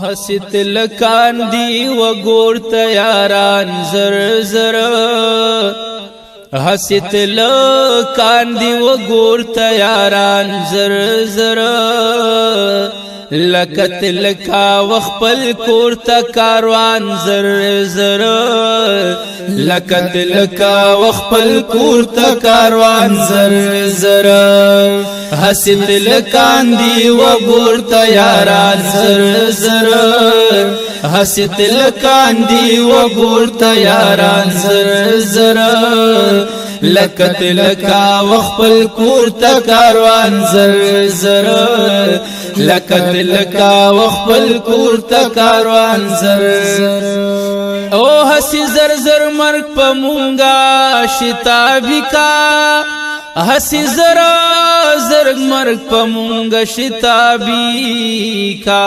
حسیت لکان دی و گور تیاران زر زر حسیت لکان دی و گور تیاران زر زر لکت لکا وخپل کورتا کاروان زر زر لکت لکا وخپل کورتا کاروان زر زر حسیت لکان دی و گور تیاران زر زر حسیت لکان دی و گور تیاران زر زر لکت لکا وخپل کورتا کاروان زر زر لکت لکا وخپل کورتا کاروان زر زر او حسی زر زر مرگ پا مونگا شتابی کا حسی زر زر مرگ پا مونگا شتابی کا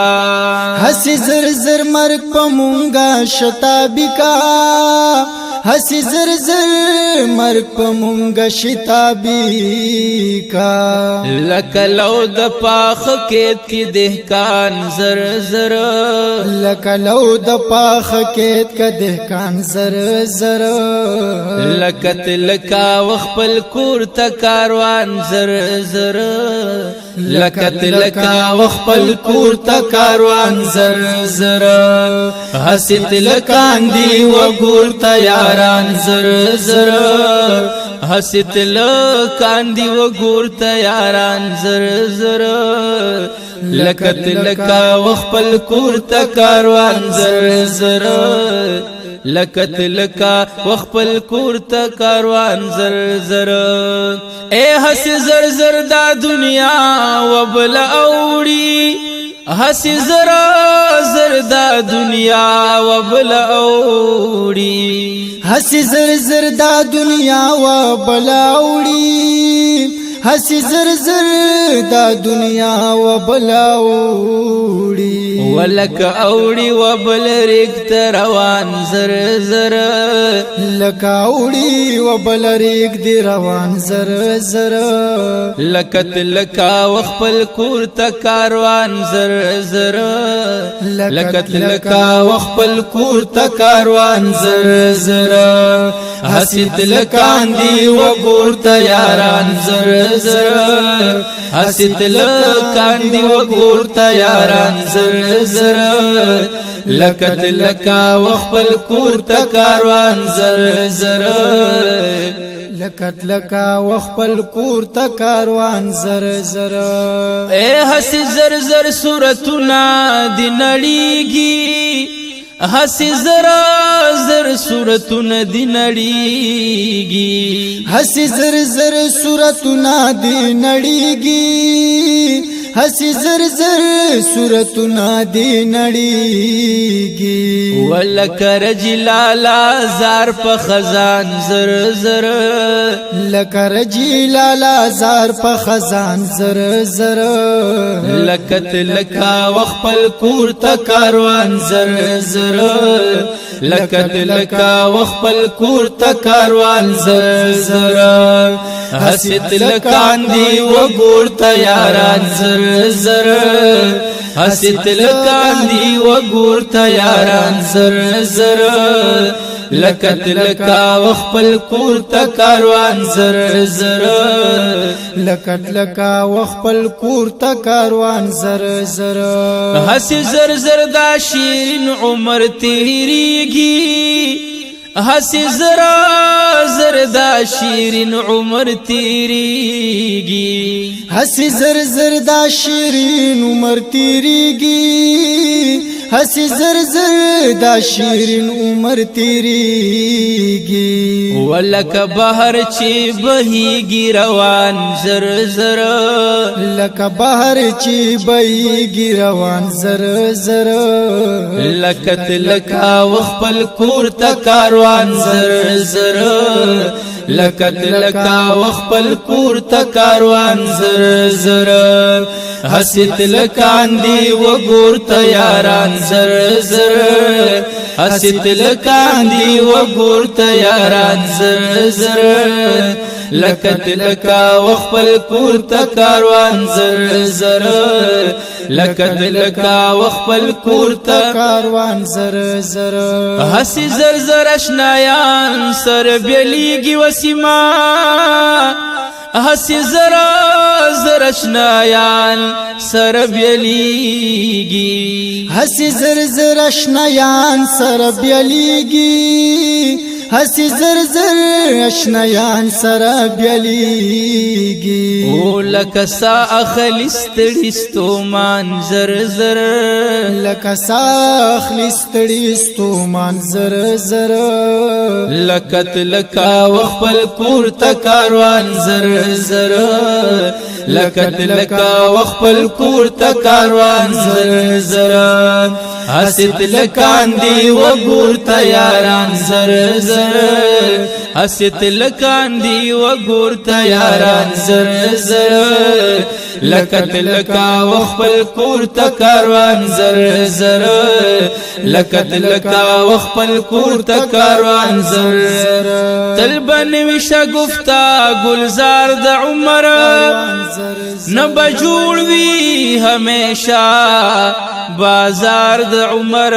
حسی زر زر مرگ پا مونگا شتابی کا حسی زر زر مرگ پا مونگا شتابی کا لکلو دا پاخ کیت کی دہکان زر زر لکلو دا پاخ کیت کا دہکان زر زر لکت لکا وخپل کورتا کاروان زر زر لکت لکا وخپل کورتا کاروان زر زر حسیت لکان دی و گورتا یاران زر زر حسیت لکان دی و گورتا یاران زر زر لکت لکا وخپل کورتا کاروان زر زر لکت لکا وخپل کورتا کاروان زر زر اے حسی زر زر دا دنیا وبل اوڑی حسی زر زر دا دنیا وبل اوڑی حسی زر زر دا دنیا وبل اوڑی حسی زر زر دا دنیا وبل اوڑی ولک اوڑی وبل ریکت روان زر زر لک اوڑی وبل ریک دی روان زر زر لکت لکا وخپل کورتا کاروان زر زر لکت لکا وخپل کورتا کاروان زر زر حسیت لکان دی و گورتا یاران زر زر حسیت لکان دی و گورتا یاران زر زر لکت لکا وخپل کورتا کاروان زر زر لکت لکا وخپل کورتا کاروان زر زر اے حسی زر زر صورتنا دی نڑیگی حسی زر زر صورتنا دی نڑیگی حسی زر زر صورتنا دی نڑیگی حسی زر زر صورتنا دی نڑیگی ولک رجلالا زار پا خزان زر زر لک رجلالا زار پا خزان زر زر لکت لکا وخپل کورتا کاروان زر زر لکت لکا وخپل کورتا کاروان زر زر حسیت لکان دی و گورتا یاران زر زر حسیت لکان دی و گورتا یاران زر زر لکت لکا وخپل کورتا کاروان زر زر لکت لکا وخپل کورتا کاروان زر زر حسی زر زر دا شیرین عمر تیریگی حسی زر زر دا شیرین عمر تیریگی حسی زر زر دا شیرین عمر تیریگی حسی زر زر دا شیرین عمر تیریگی ولک بحر چی بہیگی روان زر زر لک بحر چی بہیگی روان زر زر لکت لکا وخپل کورتا کاروان زر زر لکت لکا وخپل کورتا کاروان زر زر حسیت لکان دی و گورتا یاران زر زر حسیت لکان دی و گورتا یاران زر زر لکت لکا وخپل کور تا کاروان زر زر لکت لکا وخپل کور تا کاروان زر زر حسی زر زر اشنایان سر بیلیگی وسیما حسی زر زر اشنایان سر بیلیگی حسی زر زر اشنایان سر بیلیگی حسی زر زر اشنایان سر بیلیگی او لکسا اخلیستڑیستو مان زر زر لکسا اخلیستڑیستو مان زر زر لکت لکا وخپل کور تا کاروان زر زر لکت لکا وخپل کور تا کاروان زر زر حسد لکان دی وگور تا یاران زر زر حسد لکان دی وگور تا یاران زر زر لکت لکا وخپل کور تا کاروان زر زر لکت لکا وخپل کور تا کاروان زر تلبن وشا گفتا گلزار دا عمر نبا جوڑوی ہمیشہ بازار د عمر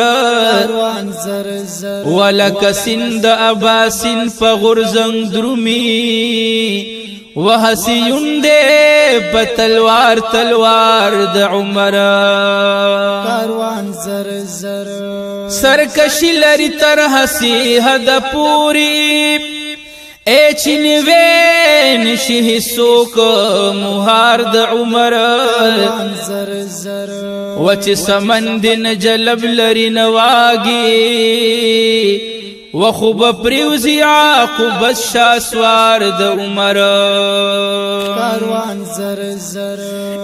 ولک سند اباسن فغرزن درمی وحسیون دے بتلوار تلوار د عمر سرکشی لری تر حسی حد پوری اے چنوین شی حصوک مہار د عمر وچ سمندن جلب لری نواگی وخوب پریوزی عاقب الشاسوار د عمر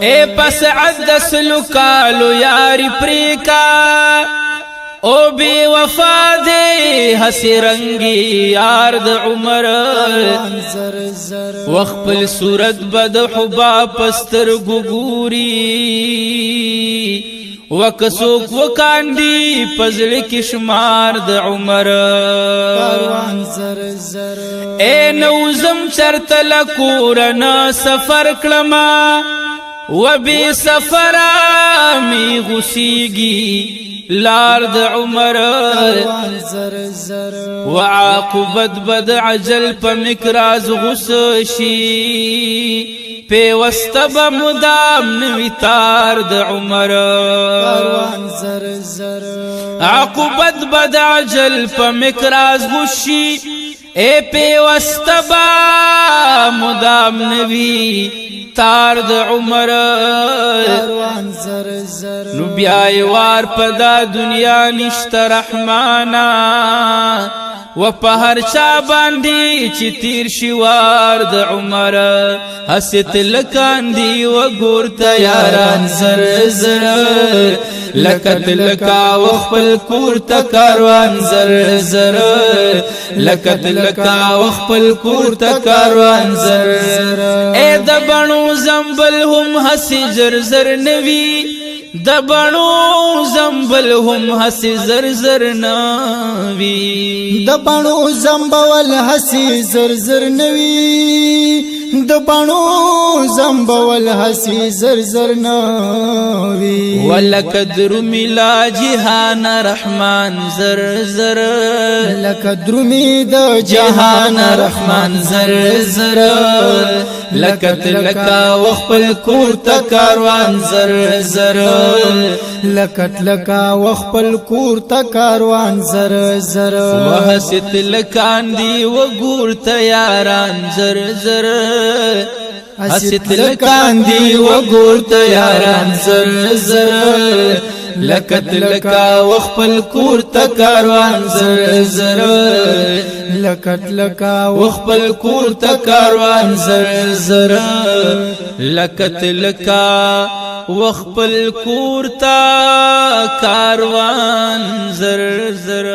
اے پس عد سلوکالو یاری پریکا او بی وفا دے حسی رنگی یار د عمر وخپل صورت بد حبا پستر گگوری وکسوک وکاندی پزل کشمار د عمر اے نوزم چرت لکورنا سفر کلما و بی سفرامی غسیگی لار د عمر وعاقبت بد عجل پا مکراز غسشی پیوست با مدام نویتار د عمر عاقبت بد عجل پا مکراز غشی اے پیوست با مدام نوی تار د عمر نو بیائی وار پدا دنیا نشت رحمانا و پہر چا باندی چی تیر شوار د عمر حسیت لکان دی و گورتا یاران زر زر لکت لکا وخپل کورتا کاروان زر زر لکت لکا وخپل کورتا کاروان زر اے دبنو زنبل هم حسی زر زر نوی دبنو زنبل هم حسی زر زر نوی دبنو زنبول حسی زر زر نوی دبنو زنبول حسی زر زر نوی ولکدر ملا جہان رحمان زر زر لکدر می د جہان رحمان زر زر لکت لکا وخپل کورتا کاروان زر زر لکت لکا وخپل کورتا کاروان زر زر وحسیت لکان دی وگورتا یاران زر زر حسیت لکان دی وگورتا یاران زر زر لکت لکا وخپل کورتا کاروان زر زر لکت لکا وخپل کورتا کاروان زر زر لکت لکا وخپل کورتا کاروان زر زر